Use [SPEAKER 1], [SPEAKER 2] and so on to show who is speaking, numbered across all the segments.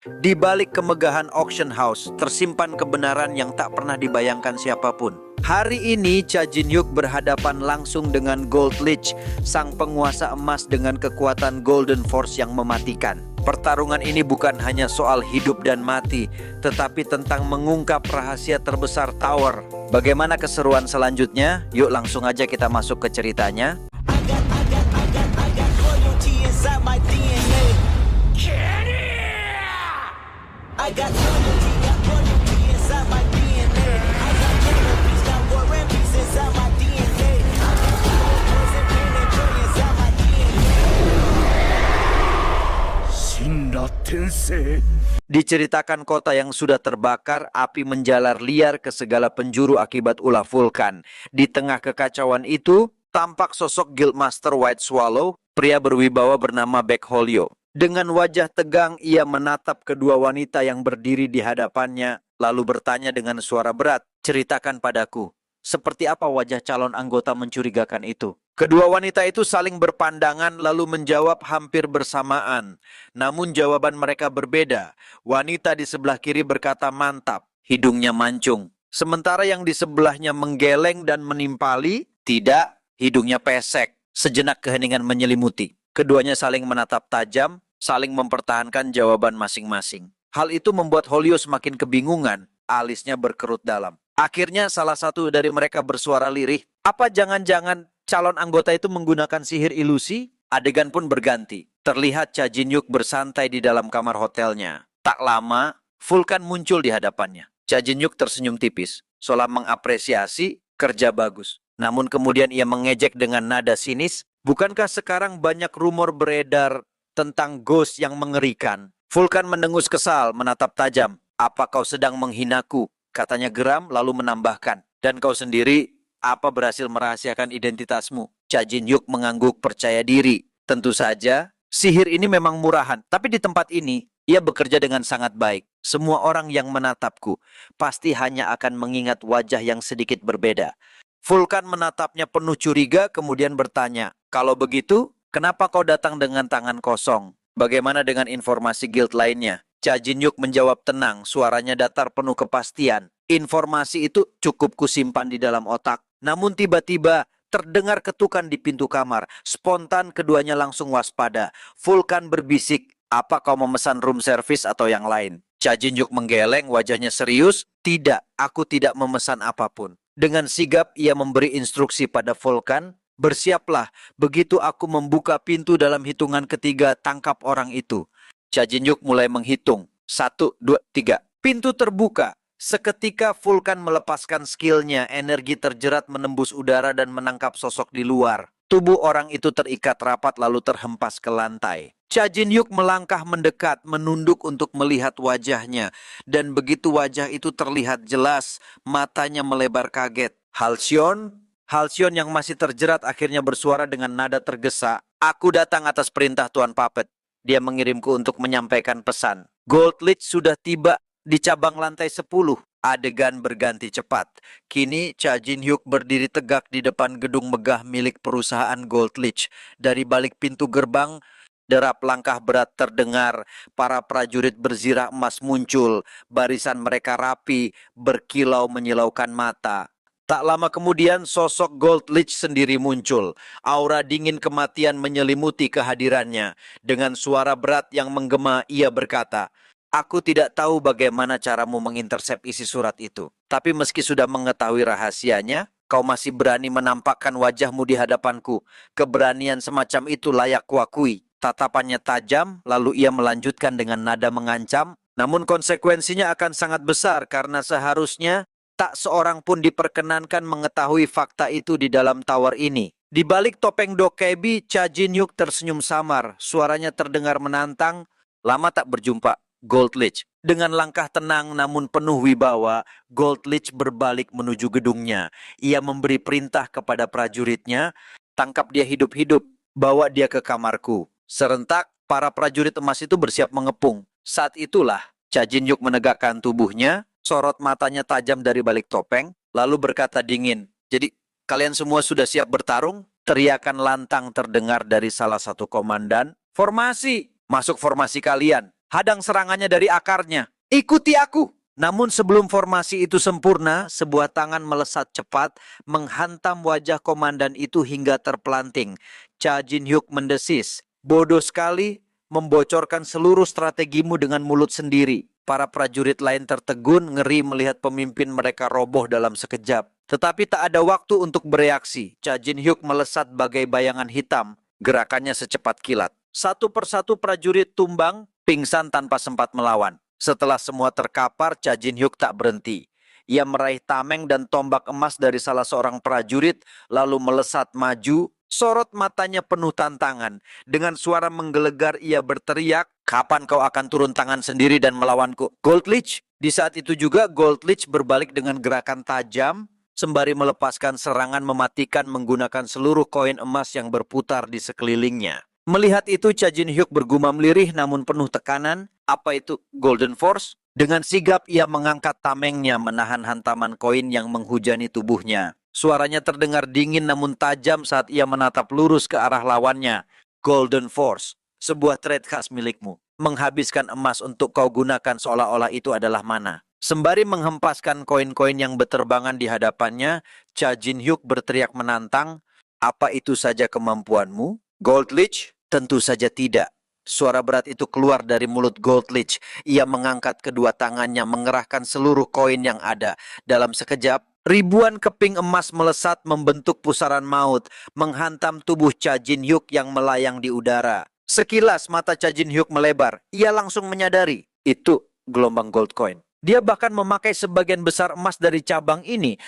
[SPEAKER 1] Di balik kemegahan auction house, tersimpan kebenaran yang tak pernah dibayangkan siapapun. Hari ini, Cha Jin-hyuk berhadapan langsung dengan Gold Lich, sang penguasa emas dengan kekuatan Golden Force yang mematikan. Pertarungan ini bukan hanya soal hidup dan mati, tetapi tentang mengungkap rahasia terbesar Tower. Bagaimana keseruan selanjutnya? Yuk langsung aja kita masuk ke ceritanya.
[SPEAKER 2] I got loyalty inside my DNA. I got loyalty inside my DNA. I got inner peace, got war and peace inside my DNA. I got poison, pain, and joy inside my DNA.
[SPEAKER 3] Shinra Tensei.
[SPEAKER 1] Diceritakan kota yang sudah terbakar, api menjalar liar ke segala penjuru akibat ulah vulkan. Di tengah kekacauan itu, tampak sosok Guildmaster White Swallow, pria berwibawa bernama Baek Holyo. Dengan wajah tegang, ia menatap kedua wanita yang berdiri di hadapannya, lalu bertanya dengan suara berat, "Ceritakan padaku, seperti apa wajah calon anggota mencurigakan itu?" Kedua wanita itu saling berpandangan lalu menjawab hampir bersamaan. Namun jawaban mereka berbeda. Wanita di sebelah kiri berkata mantap, hidungnya mancung. Sementara yang di sebelahnya menggeleng dan menimpali, tidak, hidungnya pesek. Sejenak keheningan menyelimuti. Keduanya saling menatap tajam, saling mempertahankan jawaban masing-masing. Hal itu membuat Holyo semakin kebingungan, alisnya berkerut dalam. Akhirnya salah satu dari mereka bersuara lirih, "Apa jangan-jangan calon anggota itu menggunakan sihir ilusi?" Adegan pun berganti. Terlihat Cha Jin-hyuk bersantai di dalam kamar hotelnya. Tak lama, vulkan muncul di hadapannya. Cha Jin-hyuk tersenyum tipis, seolah mengapresiasi kerja bagus. Namun kemudian ia mengejek dengan nada sinis, "Bukankah sekarang banyak rumor beredar tentang ghost yang mengerikan?" Vulkan mendengus kesal, menatap tajam. "Apa kau sedang menghinaku?" katanya geram, lalu menambahkan, "Dan kau sendiri, apa berhasil merahasiakan identitasmu?" Cha Jin-hyuk mengangguk percaya diri. "Tentu saja, sihir ini memang murahan. Tapi di tempat ini, ia bekerja dengan sangat baik. Semua orang yang menatapku pasti hanya akan mengingat wajah yang sedikit berbeda." Vulkan menatapnya penuh curiga, kemudian bertanya, "Kalau begitu, kenapa kau datang dengan tangan kosong? Bagaimana dengan informasi guild lainnya?" Cha Jin-hyuk menjawab tenang, suaranya datar penuh kepastian. "Informasi itu cukup kusimpan di dalam otak." Namun tiba-tiba terdengar ketukan di pintu kamar. Spontan keduanya langsung waspada. Vulkan berbisik, "Apa kau memesan room service atau yang lain?" Cha Jin-hyuk menggeleng, wajahnya serius. "Tidak, aku tidak memesan apapun." Dengan sigap ia memberi instruksi pada Vulkan, "Bersiaplah, begitu aku membuka pintu dalam hitungan ketiga, tangkap orang itu." Cha Jin-hyuk mulai menghitung. 1, 2, 3. Pintu terbuka. Seketika Vulkan melepaskan skillnya, energi terjerat menembus udara dan menangkap sosok di luar. Tubuh orang itu terikat rapat lalu terhempas ke lantai. Cha Jin-hyuk melangkah mendekat, menunduk untuk melihat wajahnya. Dan begitu wajah itu terlihat jelas, matanya melebar kaget. Halcyon yang masih terjerat akhirnya bersuara dengan nada tergesa. "Aku datang atas perintah Tuan Puppet. Dia mengirimku untuk menyampaikan pesan. Gold Lich sudah tiba di cabang lantai 10. Adegan berganti cepat. Kini Cha Jin-hyuk berdiri tegak di depan gedung megah milik perusahaan Gold Lich. Dari balik pintu gerbang, derap langkah berat terdengar. Para prajurit berzirah emas muncul. Barisan mereka rapi, berkilau menyilaukan mata. Tak lama kemudian sosok Gold Lich sendiri muncul. Aura dingin kematian menyelimuti kehadirannya. Dengan suara berat yang menggema ia berkata, "Aku tidak tahu bagaimana caramu mengintersep isi surat itu. Tapi meski sudah mengetahui rahasianya, kau masih berani menampakkan wajahmu di hadapanku. Keberanian semacam itu layak kuakui." Tatapannya tajam, lalu ia melanjutkan dengan nada mengancam. "Namun konsekuensinya akan sangat besar karena seharusnya tak seorang pun diperkenankan mengetahui fakta itu di dalam tower ini." Di balik topeng Dokebi, Cha Jin-hyuk tersenyum samar. Suaranya terdengar menantang. "Lama tak berjumpa, Gold Lich." Dengan langkah tenang namun penuh wibawa, Gold Lich berbalik menuju gedungnya. Ia memberi perintah kepada prajuritnya, "Tangkap dia hidup-hidup, bawa dia ke kamarku." Serentak, para prajurit emas itu bersiap mengepung. Saat itulah, Cha Jin-hyuk menegakkan tubuhnya, sorot matanya tajam dari balik topeng, lalu berkata dingin, "Jadi, kalian semua sudah siap bertarung?" Teriakan lantang terdengar dari salah satu komandan. "Formasi! Masuk formasi kalian!" Hadang serangannya dari akarnya. Ikuti aku. Namun sebelum formasi itu sempurna, sebuah tangan melesat cepat, menghantam wajah komandan itu hingga terpelanting. Cha Jin-hyuk mendesis. Bodoh sekali, membocorkan seluruh strategimu dengan mulut sendiri. Para prajurit lain tertegun, ngeri melihat pemimpin mereka roboh dalam sekejap. Tetapi tak ada waktu untuk bereaksi. Cha Jin-hyuk melesat bagai bayangan hitam. Gerakannya secepat kilat. Satu persatu prajurit tumbang, pingsan tanpa sempat melawan. Setelah semua terkapar, Cha Jin-hyuk tak berhenti. Ia meraih tameng dan tombak emas dari salah seorang prajurit, lalu melesat maju, sorot matanya penuh tantangan. Dengan suara menggelegar ia berteriak, "Kapan kau akan turun tangan sendiri dan melawanku, Goldlich?" Di saat itu juga Goldlich berbalik dengan gerakan tajam, sembari melepaskan serangan mematikan menggunakan seluruh koin emas yang berputar di sekelilingnya. Melihat itu, Cha Jin-hyuk bergumam lirih namun penuh tekanan. Apa itu Golden Force? Dengan sigap ia mengangkat tamengnya menahan hantaman koin yang menghujani tubuhnya. Suaranya terdengar dingin namun tajam saat ia menatap lurus ke arah lawannya. Golden Force, sebuah trait khas milikmu. Menghabiskan emas untuk kau gunakan seolah-olah itu adalah mana. Sembari menghempaskan koin-koin yang beterbangan di hadapannya, Cha Jin-hyuk berteriak menantang, "Apa itu saja kemampuanmu, Goldlich?" Tentu saja tidak. Suara berat itu keluar dari mulut Goldlich. Ia mengangkat kedua tangannya, mengerahkan seluruh koin yang ada. Dalam sekejap, ribuan keping emas melesat membentuk pusaran maut, menghantam tubuh Cha Jin-hyuk yang melayang di udara. Sekilas mata Cha Jin-hyuk melebar. Ia langsung menyadari, itu gelombang gold coin. Dia bahkan memakai sebagian besar emas dari cabang ini.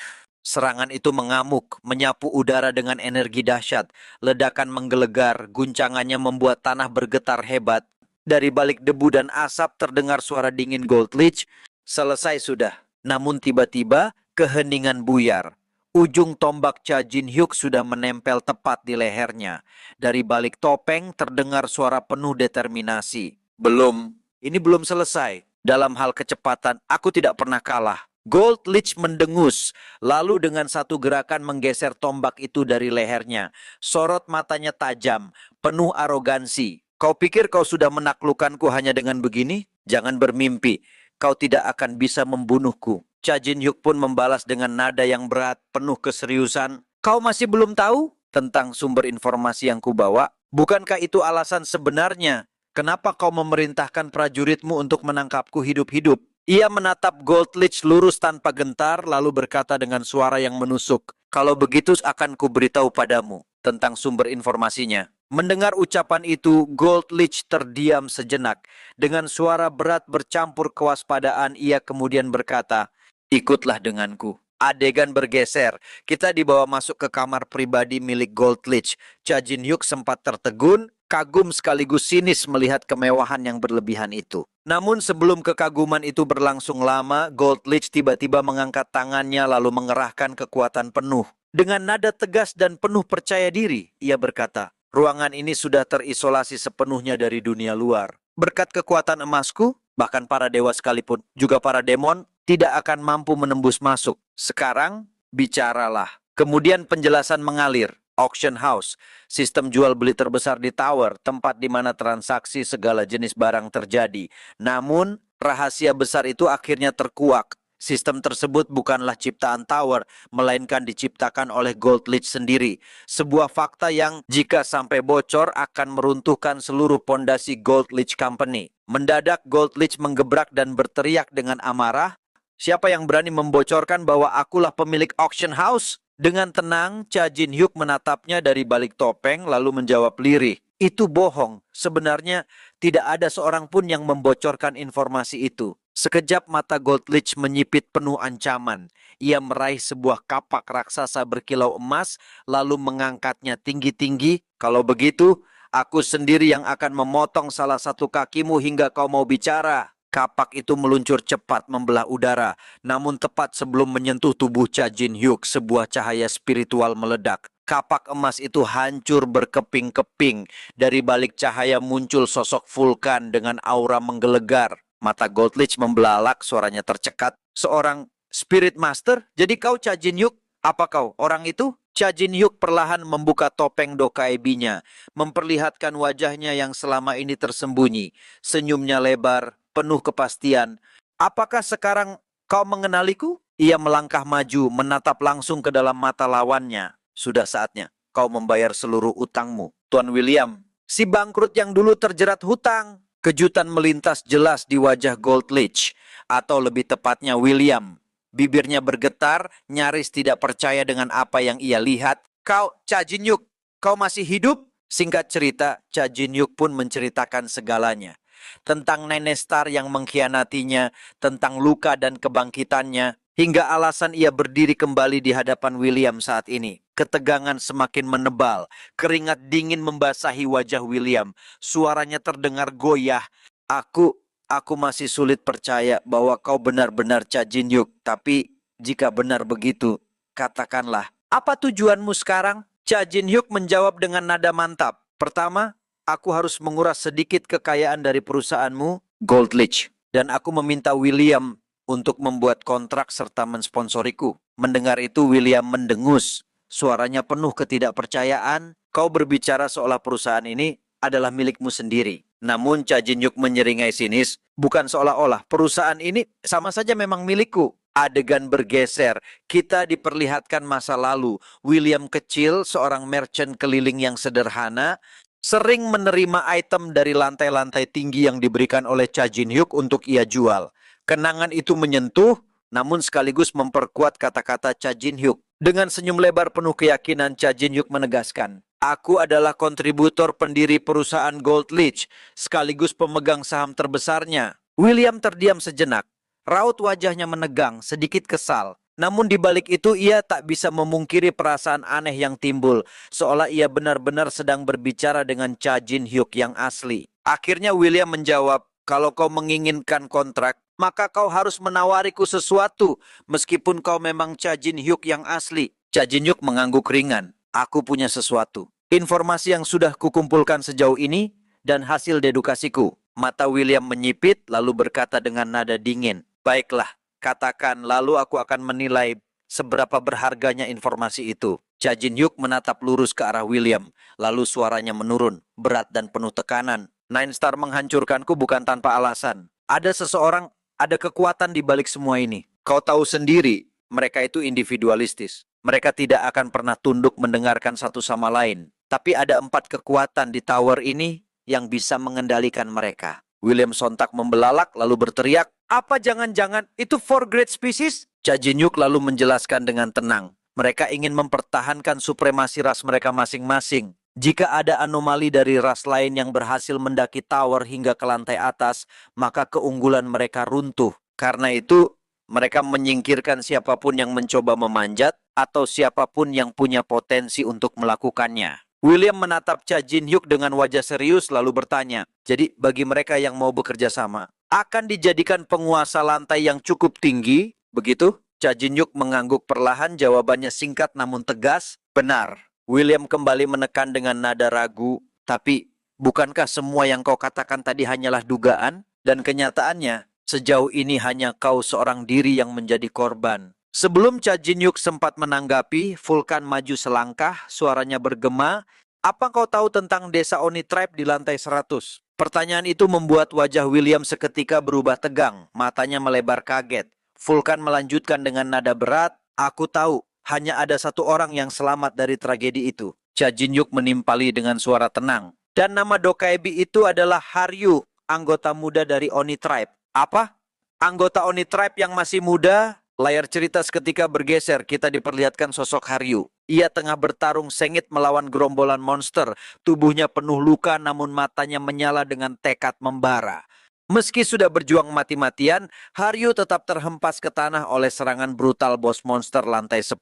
[SPEAKER 1] Serangan itu mengamuk, menyapu udara dengan energi dahsyat. Ledakan menggelegar, guncangannya membuat tanah bergetar hebat. Dari balik debu dan asap terdengar suara dingin Goldlich. Selesai sudah. Namun tiba-tiba keheningan buyar. Ujung tombak Cha Jin-hyuk sudah menempel tepat di lehernya. Dari balik topeng terdengar suara penuh determinasi. Belum, ini belum selesai. Dalam hal kecepatan, aku tidak pernah kalah. Goldlich mendengus, lalu dengan satu gerakan menggeser tombak itu dari lehernya. Sorot matanya tajam, penuh arogansi. Kau pikir kau sudah menaklukkanku hanya dengan begini? Jangan bermimpi, kau tidak akan bisa membunuhku. Cha Jin-hyuk pun membalas dengan nada yang berat, penuh keseriusan. Kau masih belum tahu tentang sumber informasi yang kubawa? Bukankah itu alasan sebenarnya? Kenapa kau memerintahkan prajuritmu untuk menangkapku hidup-hidup? Ia menatap Goldlich lurus tanpa gentar, lalu berkata dengan suara yang menusuk, "Kalau begitu akan kuberitahu padamu tentang sumber informasinya." Mendengar ucapan itu, Goldlich terdiam sejenak. Dengan suara berat bercampur kewaspadaan, ia kemudian berkata, "Ikutlah denganku." Adegan bergeser. Kita dibawa masuk ke kamar pribadi milik Goldlich. Cha Jin-hyuk sempat tertegun, kagum sekaligus sinis melihat kemewahan yang berlebihan itu. Namun sebelum kekaguman itu berlangsung lama, Goldlich tiba-tiba mengangkat tangannya lalu mengerahkan kekuatan penuh. Dengan nada tegas dan penuh percaya diri, ia berkata, "Ruangan ini sudah terisolasi sepenuhnya dari dunia luar. Berkat kekuatan emasku, bahkan para dewa sekalipun, juga para demon, tidak akan mampu menembus masuk. Sekarang, bicaralah." Kemudian penjelasan mengalir. Auction house, sistem jual beli terbesar di tower, tempat di mana transaksi segala jenis barang terjadi. Namun, rahasia besar itu akhirnya terkuak. Sistem tersebut bukanlah ciptaan tower, melainkan diciptakan oleh Goldlich sendiri. Sebuah fakta yang jika sampai bocor akan meruntuhkan seluruh pondasi Goldlich Company. Mendadak Goldlich menggebrak dan berteriak dengan amarah, "Siapa yang berani membocorkan bahwa akulah pemilik auction house?" Dengan tenang, Cha Jin-hyuk menatapnya dari balik topeng lalu menjawab lirih, "Itu bohong. Sebenarnya tidak ada seorang pun yang membocorkan informasi itu." Sekejap mata Goldlich menyipit penuh ancaman. Ia meraih sebuah kapak raksasa berkilau emas lalu mengangkatnya tinggi-tinggi. "Kalau begitu, aku sendiri yang akan memotong salah satu kakimu hingga kau mau bicara." Kapak itu meluncur cepat membelah udara, namun tepat sebelum menyentuh tubuh Cha Jin-hyuk, sebuah cahaya spiritual meledak. Kapak emas itu hancur berkeping-keping. Dari balik cahaya muncul sosok vulkan dengan aura menggelegar. Mata Goldlich membelalak, suaranya tercekat. "Seorang spirit master? Jadi kau Cha Jin-hyuk? Apa kau orang itu?" Cha Jin-hyuk perlahan membuka topeng Dokkaebi-nya, memperlihatkan wajahnya yang selama ini tersembunyi. Senyumnya lebar, penuh kepastian. Apakah sekarang kau mengenaliku? Ia melangkah maju, menatap langsung ke dalam mata lawannya. Sudah saatnya kau membayar seluruh utangmu, Tuan William. Si bangkrut yang dulu terjerat hutang. Kejutan melintas jelas di wajah Goldlich, atau lebih tepatnya William. Bibirnya bergetar, nyaris tidak percaya dengan apa yang ia lihat. Kau, Cha Jin-hyuk, kau masih hidup? Singkat cerita, Cha Jin-hyuk pun menceritakan segalanya. Tentang Nenek Star yang mengkhianatinya, tentang luka dan kebangkitannya, hingga alasan ia berdiri kembali di hadapan William saat ini. Ketegangan semakin menebal, keringat dingin membasahi wajah William. Suaranya terdengar goyah. Aku masih sulit percaya bahwa kau benar-benar Cha Jin-hyuk. Tapi jika benar begitu, katakanlah, apa tujuanmu sekarang? Cha Jin-hyuk menjawab dengan nada mantap. Pertama, aku harus menguras sedikit kekayaan dari perusahaanmu, Goldlich. Dan aku meminta William untuk membuat kontrak serta mensponsoriku. Mendengar itu, William mendengus. Suaranya penuh ketidakpercayaan. Kau berbicara seolah perusahaan ini adalah milikmu sendiri. Namun Cha Jin-hyuk menyeringai sinis, bukan seolah-olah perusahaan ini sama saja memang milikku. Adegan bergeser, kita diperlihatkan masa lalu. William kecil, seorang merchant keliling yang sederhana, sering menerima item dari lantai-lantai tinggi yang diberikan oleh Cha Jin-hyuk untuk ia jual. Kenangan itu menyentuh, namun sekaligus memperkuat kata-kata Cha Jin-hyuk. Dengan senyum lebar penuh keyakinan, Cha Jin-hyuk menegaskan, aku adalah kontributor pendiri perusahaan Goldlich, sekaligus pemegang saham terbesarnya. William terdiam sejenak. Raut wajahnya menegang, sedikit kesal. Namun di balik itu ia tak bisa memungkiri perasaan aneh yang timbul, seolah ia benar-benar sedang berbicara dengan Cha Jin-hyuk yang asli. Akhirnya William menjawab, kalau kau menginginkan kontrak, maka kau harus menawariku sesuatu, meskipun kau memang Cha Jin-hyuk yang asli. Cha Jin-hyuk mengangguk ringan. Aku punya sesuatu. Informasi yang sudah kukumpulkan sejauh ini dan hasil dedukasiku. Mata William menyipit lalu berkata dengan nada dingin. Baiklah, katakan lalu aku akan menilai seberapa berharganya informasi itu. Cha Jin-hyuk menatap lurus ke arah William. Lalu suaranya menurun, berat dan penuh tekanan. Nine Star menghancurkanku bukan tanpa alasan. Ada seseorang, ada kekuatan di balik semua ini. Kau tahu sendiri, mereka itu individualistis. Mereka tidak akan pernah tunduk mendengarkan satu sama lain. Tapi ada 4 kekuatan di tower ini yang bisa mengendalikan mereka. William sontak membelalak lalu berteriak, apa jangan-jangan itu 4 great species? Cha Jin-hyuk lalu menjelaskan dengan tenang. Mereka ingin mempertahankan supremasi ras mereka masing-masing. Jika ada anomali dari ras lain yang berhasil mendaki tower hingga ke lantai atas, maka keunggulan mereka runtuh. Karena itu, mereka menyingkirkan siapapun yang mencoba memanjat atau siapapun yang punya potensi untuk melakukannya. William menatap Cha Jin-hyuk dengan wajah serius lalu bertanya, jadi bagi mereka yang mau bekerja sama, akan dijadikan penguasa lantai yang cukup tinggi, begitu? Cha Jin-hyuk mengangguk perlahan, jawabannya singkat namun tegas, benar. William kembali menekan dengan nada ragu, tapi bukankah semua yang kau katakan tadi hanyalah dugaan? Dan kenyataannya, sejauh ini hanya kau seorang diri yang menjadi korban. Sebelum Cha Jin-hyuk sempat menanggapi, Vulkan maju selangkah, suaranya bergema, apa kau tahu tentang desa Oni Tribe di lantai 100? Pertanyaan itu membuat wajah William seketika berubah tegang, matanya melebar kaget. Vulkan melanjutkan dengan nada berat, aku tahu, hanya ada satu orang yang selamat dari tragedi itu. Cha Jin-hyuk menimpali dengan suara tenang. Dan nama Dokkaebi itu adalah Haryu, anggota muda dari Oni Tribe. Apa? Anggota Oni Tribe yang masih muda? Layar cerita seketika bergeser, kita diperlihatkan sosok Haryu. Ia tengah bertarung sengit melawan gerombolan monster. Tubuhnya penuh luka namun matanya menyala dengan tekad membara. Meski sudah berjuang mati-matian, Haryu tetap terhempas ke tanah oleh serangan brutal bos monster lantai 10.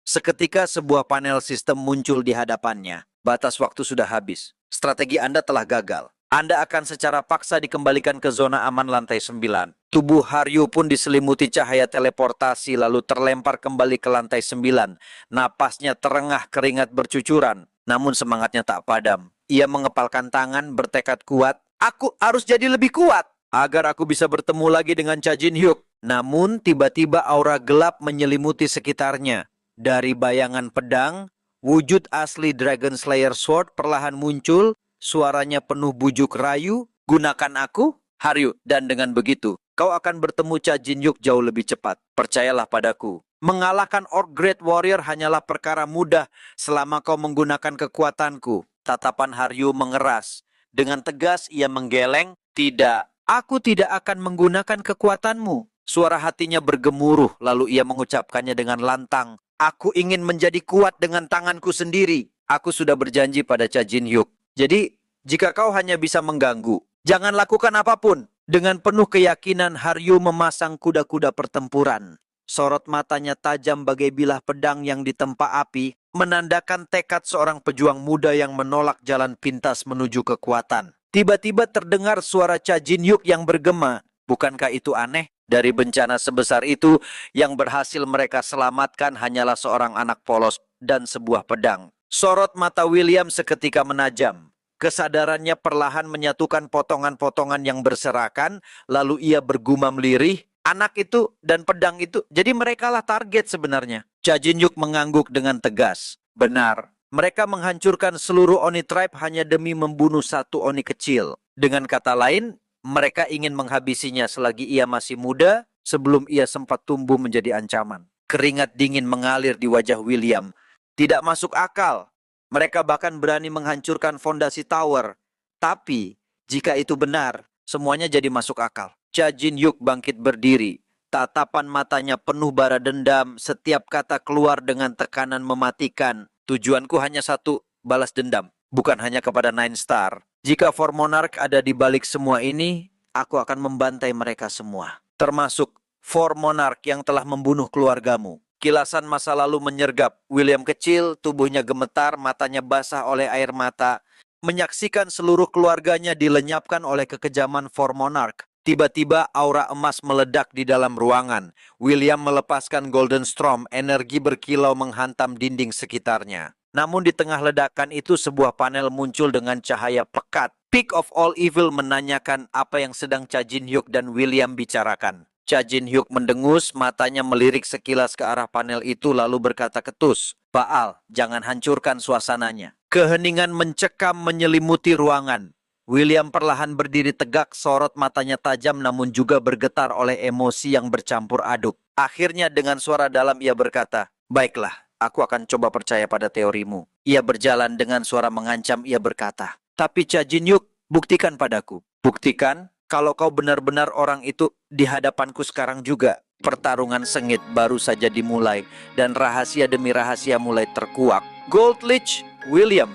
[SPEAKER 1] Seketika sebuah panel sistem muncul di hadapannya. Batas waktu sudah habis. Strategi Anda telah gagal. Anda akan secara paksa dikembalikan ke zona aman lantai 9. Tubuh Haryu pun diselimuti cahaya teleportasi lalu terlempar kembali ke lantai 9. Napasnya terengah keringat bercucuran, namun semangatnya tak padam. Ia mengepalkan tangan bertekad kuat, aku harus jadi lebih kuat agar aku bisa bertemu lagi dengan Cha Jin-hyuk. Namun tiba-tiba aura gelap menyelimuti sekitarnya. Dari bayangan pedang, wujud asli Dragon Slayer Sword perlahan muncul, suaranya penuh bujuk rayu, gunakan aku, Haryu, dan dengan begitu, kau akan bertemu Cha Jin-hyuk jauh lebih cepat. Percayalah padaku. Mengalahkan Orc Great Warrior hanyalah perkara mudah selama kau menggunakan kekuatanku. Tatapan Haryu mengeras. Dengan tegas ia menggeleng, tidak, aku tidak akan menggunakan kekuatanmu. Suara hatinya bergemuruh, lalu ia mengucapkannya dengan lantang. Aku ingin menjadi kuat dengan tanganku sendiri. Aku sudah berjanji pada Cha Jin-hyuk. Jadi, jika kau hanya bisa mengganggu, jangan lakukan apapun. Dengan penuh keyakinan, Haryu memasang kuda-kuda pertempuran. Sorot matanya tajam bagai bilah pedang yang ditempa api, menandakan tekad seorang pejuang muda yang menolak jalan pintas menuju kekuatan. Tiba-tiba terdengar suara Cha Jin-hyuk yang bergema. Bukankah itu aneh? Dari bencana sebesar itu, yang berhasil mereka selamatkan hanyalah seorang anak polos dan sebuah pedang. Sorot mata William seketika menajam. Kesadarannya perlahan menyatukan potongan-potongan yang berserakan, lalu ia bergumam lirih, anak itu dan pedang itu, jadi merekalah target sebenarnya. Cha Jin-hyuk mengangguk dengan tegas. Benar, mereka menghancurkan seluruh Oni Tribe hanya demi membunuh satu Oni kecil. Dengan kata lain, mereka ingin menghabisinya selagi ia masih muda, sebelum ia sempat tumbuh menjadi ancaman. Keringat dingin mengalir di wajah William. Tidak masuk akal. Mereka bahkan berani menghancurkan fondasi tower. Tapi, jika itu benar, semuanya jadi masuk akal. Cha Jin-hyuk bangkit berdiri. Tatapan matanya penuh bara dendam. Setiap kata keluar dengan tekanan mematikan. Tujuanku hanya satu, balas dendam. Bukan hanya kepada Nine Star. Jika Four Monarch ada di balik semua ini, aku akan membantai mereka semua. Termasuk Four Monarch yang telah membunuh keluargamu. Kilasan masa lalu menyergap. William kecil, tubuhnya gemetar, matanya basah oleh air mata. Menyaksikan seluruh keluarganya dilenyapkan oleh kekejaman Four Monarch. Tiba-tiba aura emas meledak di dalam ruangan. William melepaskan Golden Storm, energi berkilau menghantam dinding sekitarnya. Namun di tengah ledakan itu sebuah panel muncul dengan cahaya pekat. Peak of All Evil menanyakan apa yang sedang Cha Jin-hyuk dan William bicarakan. Cha Jin-hyuk mendengus, matanya melirik sekilas ke arah panel itu lalu berkata ketus, Baal, jangan hancurkan suasananya. Keheningan mencekam menyelimuti ruangan. William perlahan berdiri tegak, sorot matanya tajam namun juga bergetar oleh emosi yang bercampur aduk. Akhirnya dengan suara dalam ia berkata, baiklah, aku akan coba percaya pada teorimu. Ia berjalan dengan suara mengancam, ia berkata, tapi Cha Jin-hyuk, buktikan padaku. Buktikan kalau kau benar-benar orang itu di hadapanku sekarang juga. Pertarungan sengit baru saja dimulai dan rahasia demi rahasia mulai terkuak. Gold Leech, William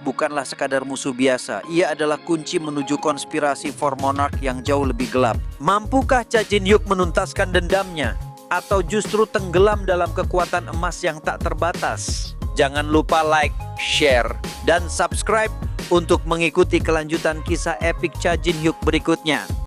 [SPEAKER 1] bukanlah sekadar musuh biasa. Ia adalah kunci menuju konspirasi Four Monarch yang jauh lebih gelap. Mampukah Cha Jin-hyuk menuntaskan dendamnya? Atau justru tenggelam dalam kekuatan emas yang tak terbatas? Jangan lupa like, share, dan subscribe untuk mengikuti kelanjutan kisah epik Cha Jin-hyuk berikutnya.